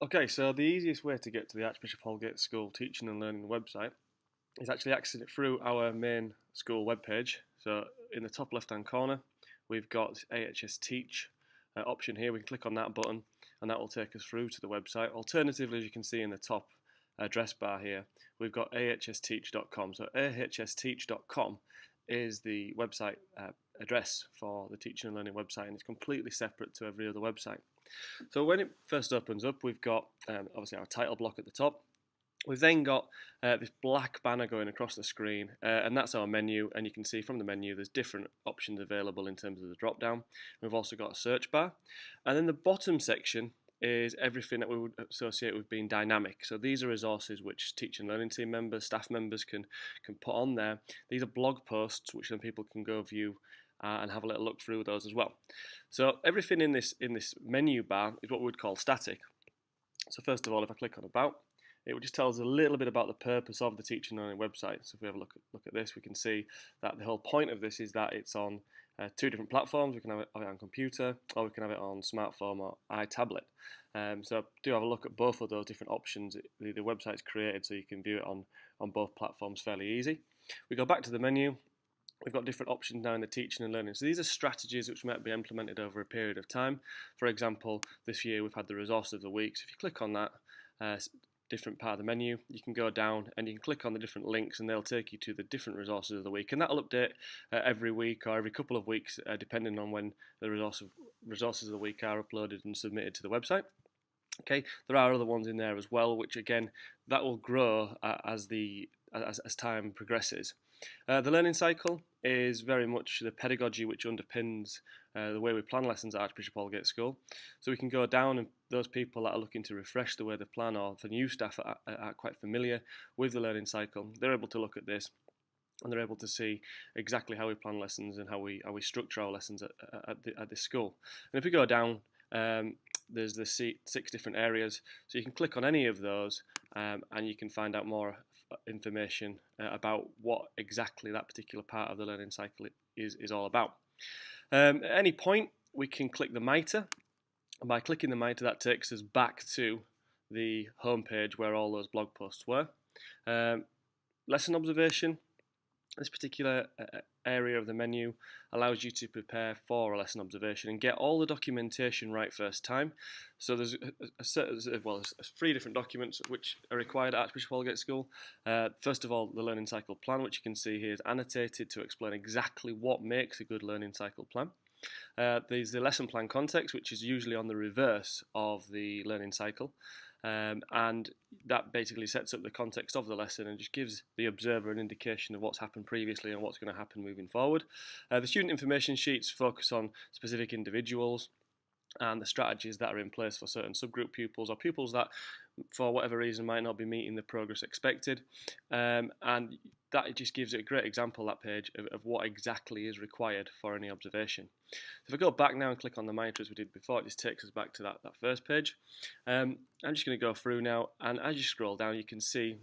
Okay, so the easiest way to get to the Archbishop Holgate School Teaching and Learning website is actually accessing it through our main school webpage. So in the top left-hand corner, we've got AHS Teach option here. We can click on that button and that will take us through to the website. Alternatively, as you can see in the top address bar here, we've got ahsteach.com. So ahsteach.com is the website address for the Teaching and Learning website, and it's completely separate to every other website. So when it first opens up, we've got obviously our title block at the top. We've then got this black banner going across the screen, and that's our menu. And you can see from the menu there's different options available in terms of the drop down. We've also got a search bar, and then the bottom section is everything that we would associate with being dynamic. So these are resources which teaching and learning team members, staff members can put on there. These are blog posts which then people can go view and have a little look through those as well. So everything in this menu bar is what we would call static. So first of all, if I click on About, it will just tell us a little bit about the purpose of the teaching and learning website. So if we have a look at this, we can see that the whole point of this is that it's on two different platforms. We can have it on computer, or we can have it on smartphone or iTablet. So do have a look at both of those different options. The website's created so you can view it on both platforms fairly easy. We go back to the menu. We've got different options now in the teaching and learning. So these are strategies which might be implemented over a period of time. For example, this year we've had the resource of the week. So if you click on that different part of the menu, you can go down and you can click on the different links and they'll take you to the different resources of the week. And that'll update every week or every couple of weeks depending on when the resources of the week are uploaded and submitted to the website. Okay, there are other ones in there as well, which again, that will grow as time progresses. The learning cycle is very much the pedagogy which underpins the way we plan lessons at Archbishop Holgate School. So we can go down, and those people that are looking to refresh the way they plan, or for new staff that are quite familiar with the learning cycle, they're able to look at this and they're able to see exactly how we plan lessons and how we structure our lessons at this school. And if we go down, there's the 6 different areas, so you can click on any of those and you can find out more information about what exactly that particular part of the learning cycle is all about. At any point we can click the mitre, and by clicking the mitre that takes us back to the home page where all those blog posts were. Lesson observation. This particular area of the menu allows you to prepare for a lesson observation and get all the documentation right first time. So there's there's 3 different documents which are required at Archbishop Holgate School. First of all, the learning cycle plan, which you can see here is annotated to explain exactly what makes a good learning cycle plan. There's the lesson plan context, which is usually on the reverse of the learning cycle. And that basically sets up the context of the lesson and just gives the observer an indication of what's happened previously and what's going to happen moving forward. The student information sheets focus on specific individuals and the strategies that are in place for certain subgroup pupils or pupils that for whatever reason might not be meeting the progress expected, and that just gives it a great example, that page, of what exactly is required for any observation. So if I go back now and click on the mitre as we did before, it just takes us back to that first page. I'm just going to go through now, and as you scroll down you can see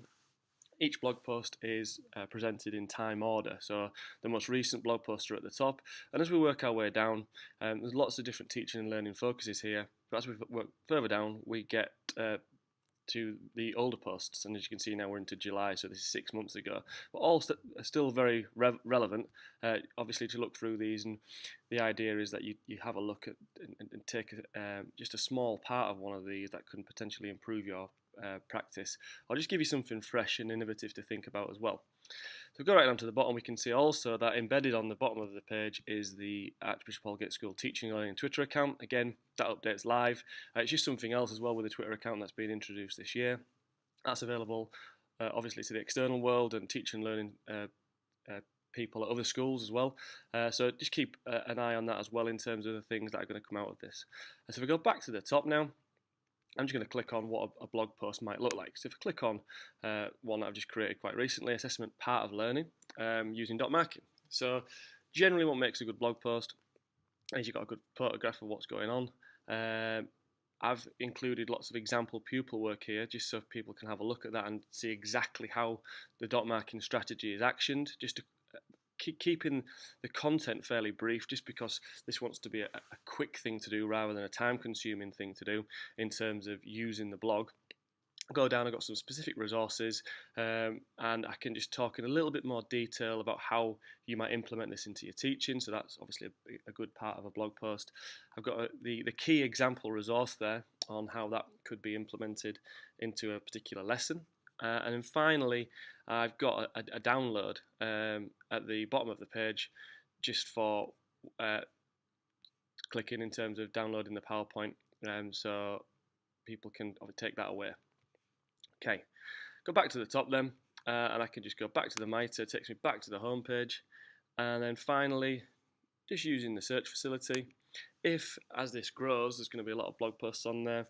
each blog post is presented in time order. So the most recent blog posts are at the top, and as we work our way down, there's lots of different teaching and learning focuses here, but as we work further down we get to the older posts, and as you can see now we're into July, so this is 6 months ago, but all still very relevant, obviously, to look through these. And the idea is that you have a look at and take just a small part of one of these that can potentially improve your practice, or just give you something fresh and innovative to think about as well. So go right down to the bottom, we can see also that embedded on the bottom of the page is the Archbishop Holgate School Teaching and Learning Twitter account. Again, that updates live. It's just something else as well with the Twitter account that's been introduced this year. That's available obviously to the external world and teaching and learning people at other schools as well. So just keep an eye on that as well in terms of the things that are going to come out of this. So if we go back to the top now, I'm just going to click on what a blog post might look like. So if I click on one that I've just created quite recently, assessment part of learning, using dot marking. So generally what makes a good blog post is you've got a good photograph of what's going on. I've included lots of example pupil work here just so people can have a look at that and see exactly how the dot marking strategy is actioned, just to keeping the content fairly brief, just because this wants to be a quick thing to do rather than a time-consuming thing to do in terms of using the blog. Go down, I've got some specific resources, and I can just talk in a little bit more detail about how you might implement this into your teaching. So that's obviously a good part of a blog post. I've got the key example resource there on how that could be implemented into a particular lesson. And then finally, I've got a download at the bottom of the page just for clicking in terms of downloading the PowerPoint, so people can take that away. Okay, go back to the top then, and I can just go back to the mitre. It takes me back to the home page, and then finally, just using the search facility. If, as this grows, there's going to be a lot of blog posts on there,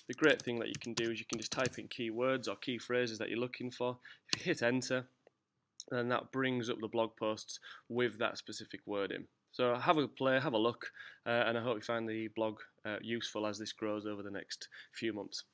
the great thing that you can do is you can just type in keywords or key phrases that you're looking for. If you hit enter, then that brings up the blog posts with that specific word in. So have a play, have a look, and I hope you find the blog useful as this grows over the next few months.